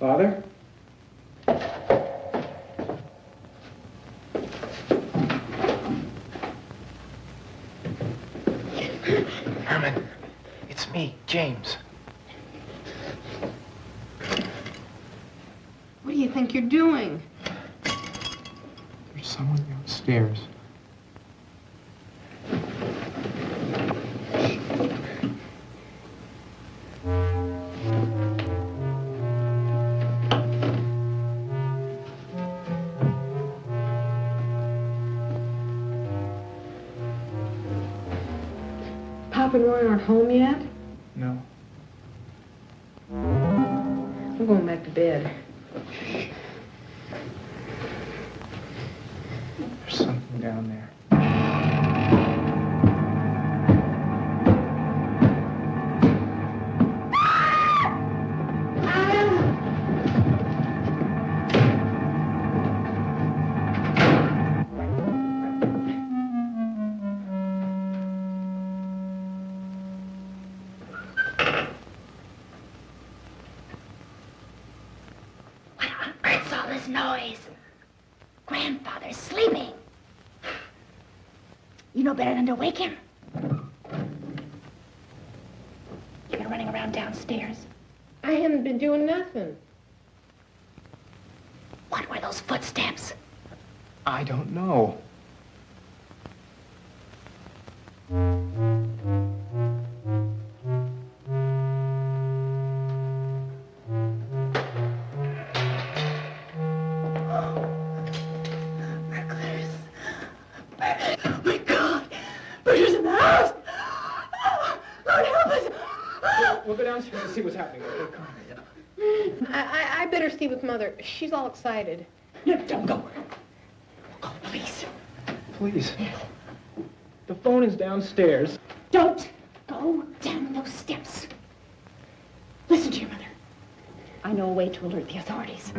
Father? Herman, it's me, James. What do you think you're doing? There's someone downstairs. Pop and Roy aren't home yet? No. I'm going back to bed. There's something down there. Noise. Grandfather's sleeping. You know better than to wake him. You've been running around downstairs. I haven't been doing nothing. What were those footsteps? I don't know. We'll go downstairs and see what's happening. Okay, come on. I better see with Mother. She's all excited. No, don't go. We'll call the police. Please. The phone is downstairs. Don't go down those steps. Listen to your mother. I know a way to alert the authorities.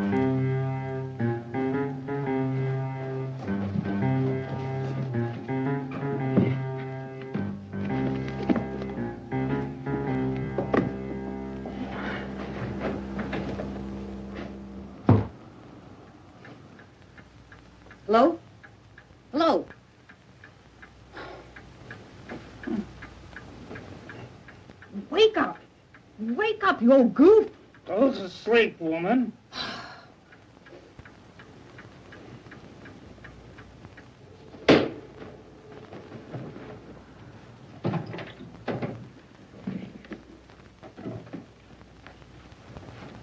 Hello? Hello? Wake up! Wake up, you old goof! Go to sleep, woman.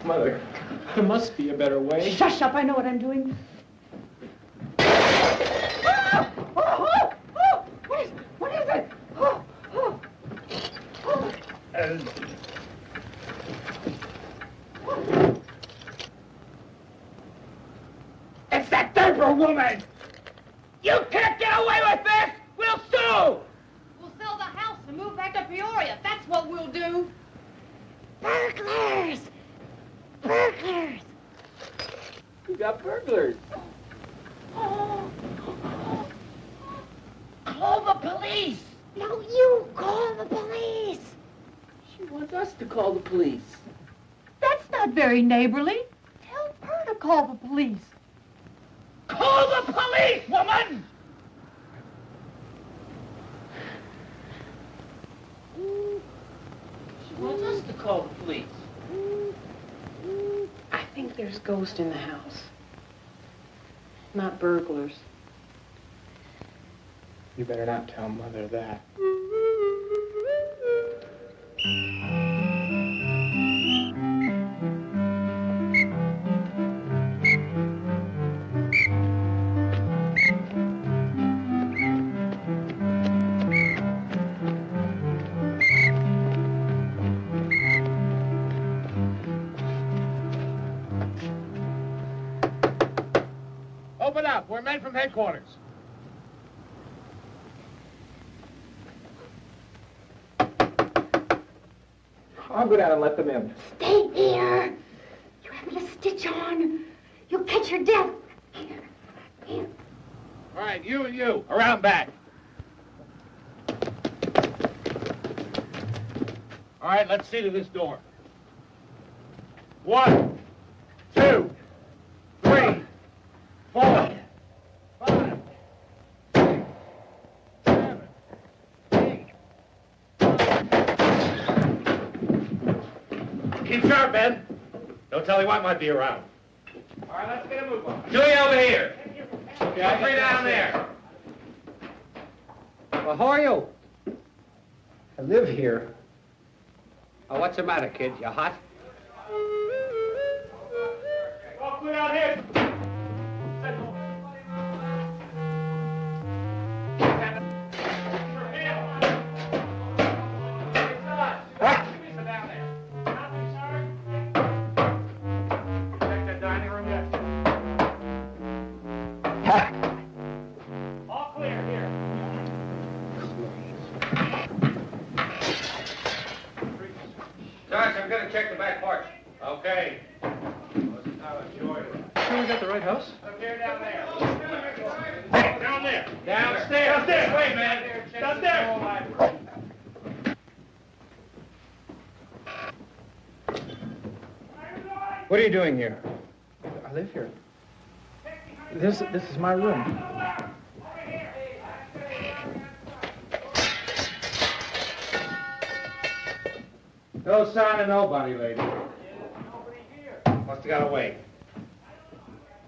Mother, there must be a better way. Shush up, I know what I'm doing. What is it? It's that Thurber woman! You can't get away with this! We'll sue! We'll sell the house and move back to Peoria. That's what we'll do. Burglars! Burglars! We got burglars. Call the police! No, you call the police! She wants us to call the police. That's not very neighborly. Tell her to call the police. Call the police, woman! She wants us to call the police. I think there's ghosts in the house. Not burglars. You better not tell Mother that. from headquarters. I'll go down and let them in. Stay here. You haven't a stitch on. You'll catch your death. Here. All right, you and you, around back. All right, let's see to this door. 1, 2, 3, 4, 5, 6, 7, 8. Keep sharp, Ben. Don't tell me what might be around. All right, let's get a move on. Julie, over here. Okay, I'll bring down there. Well, how are you? I live here. Oh, what's the matter, kid? You hot? All clear out here. I'm gonna check the back porch. Okay. Sure we got the right house? Up here, down there. Down there. Downstairs. Downstairs. Wait, man. Downstairs. What are you doing here? I live here. This is my room. No sign of nobody, lady. Must have got away.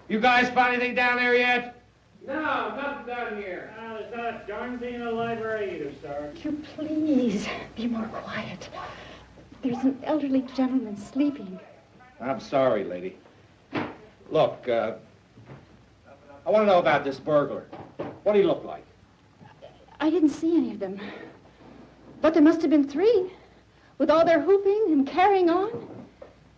You guys find anything down there yet? No, nothing down here. There's not a darn thing in the library either, sir. Would you please be more quiet? There's an elderly gentleman sleeping. I'm sorry, lady. Look, I want to know about this burglar. What do he look like? I didn't see any of them. But there must have been 3. With all their whooping and carrying on.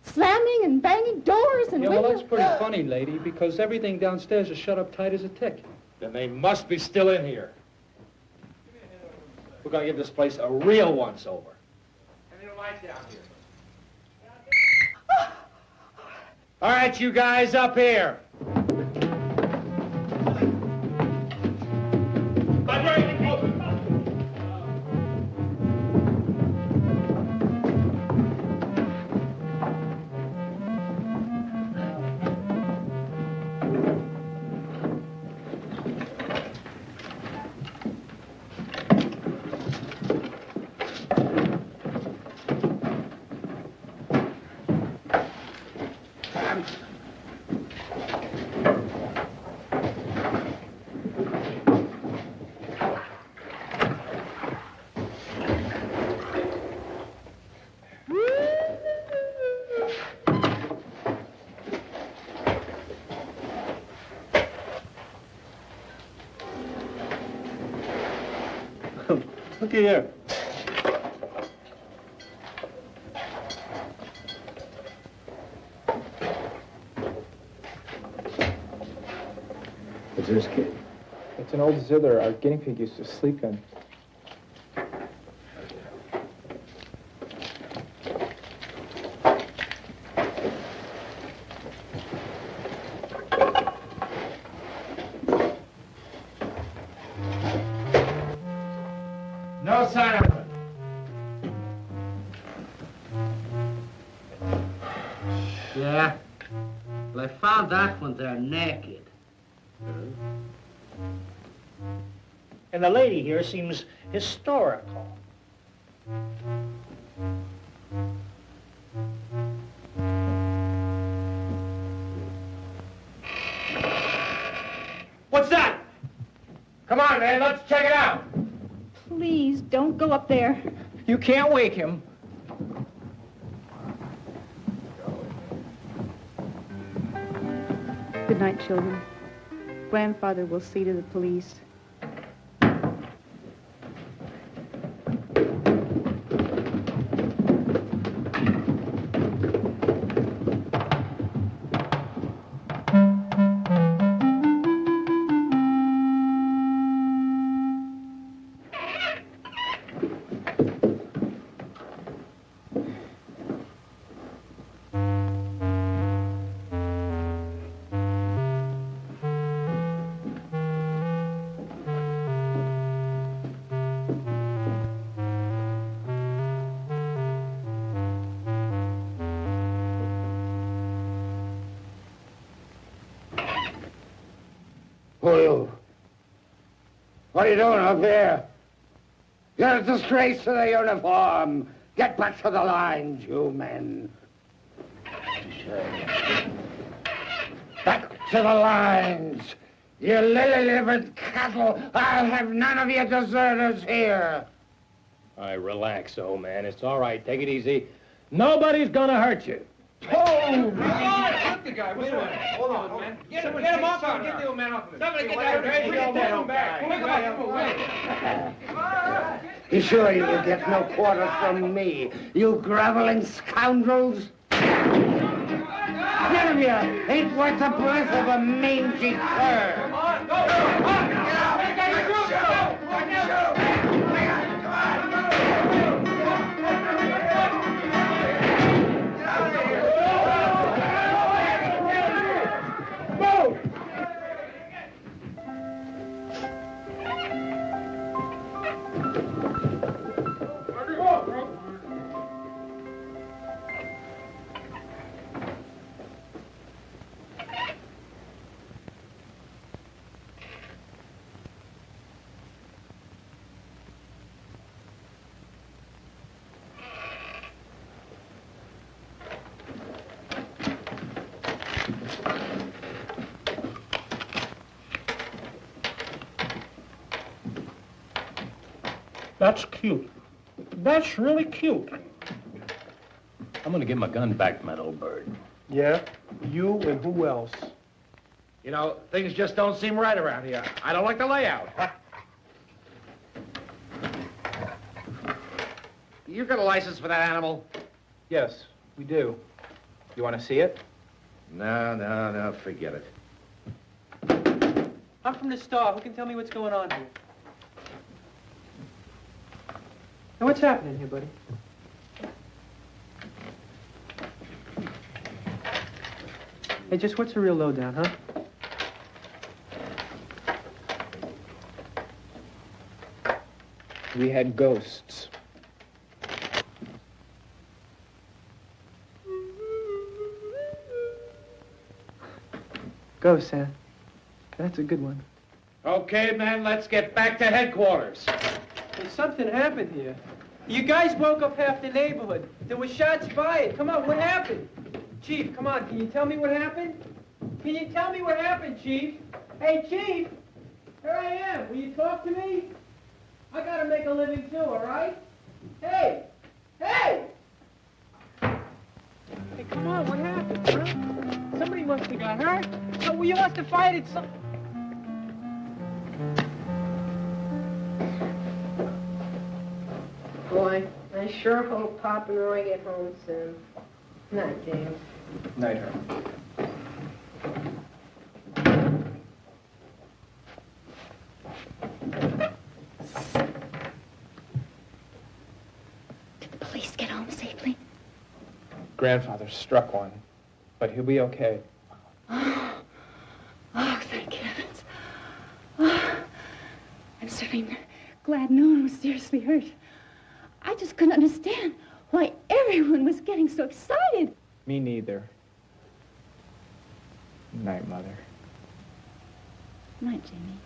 Slamming and banging doors and Yeah, well, windows. that's pretty funny, lady, because everything downstairs is shut up tight as a tick. Then they must be still in here. We're going to give this place a real once-over. Any lights down here? All right, you guys, up here. Looky here. What's this, kid? It's an old zither our guinea pig used to sleep in. No sign of it. Yeah? Well, I found that when they're naked. And the lady here seems historical. What's that? Come on, man, let's check it out. Please, don't go up there. You can't wake him. Good night, children. Grandfather will see to the police. You! What are you doing up here? You're a disgrace to the uniform. Get back to the lines, you men. Back to the lines. You lily-livered cattle. I'll have none of you deserters here. All right, relax, old man. It's all right. Take it easy. Nobody's gonna hurt you. Oh! Look the guy. What's wrong? Hold on, man. Get him off of him. Get the old man off of him. Somebody get that old back. Pick him up. You sure you will get no quarter from me, you groveling scoundrels? None of you ain't worth the breath of a mangy cur. Come on, go! Come on! That's cute. That's really cute. I'm gonna get my gun back, Meadow Bird. Yeah? You and who else? You know, things just don't seem right around here. I don't like the layout. You got a license for that animal? Yes, we do. You want to see it? No, forget it. I'm from the Star. Who can tell me what's going on here? Now, what's happening here, buddy? Hey, just what's the real lowdown, huh? We had ghosts. Ghosts, huh? That's a good one. Okay, men, let's get back to headquarters. Hey, something happened here. You guys woke up half the neighborhood. There were shots fired. Come on, what happened? Chief, come on, can you tell me what happened? Can you tell me what happened, Chief? Hey, Chief! Here I am. Will you talk to me? I gotta make a living too, all right? Hey! Hey! Hey, come on, what happened, huh? Somebody must have got hurt. Oh, well, you must have fired at some... Boy, I sure hope Pop and Roy get home soon. Night, James. Night, Herman. Did the police get home safely? Grandfather struck one, but he'll be okay. Oh, thank heavens. Oh, I'm certainly glad no one was seriously hurt. I just couldn't understand why everyone was getting so excited. Me neither. Night, Mother. Night, Jamie.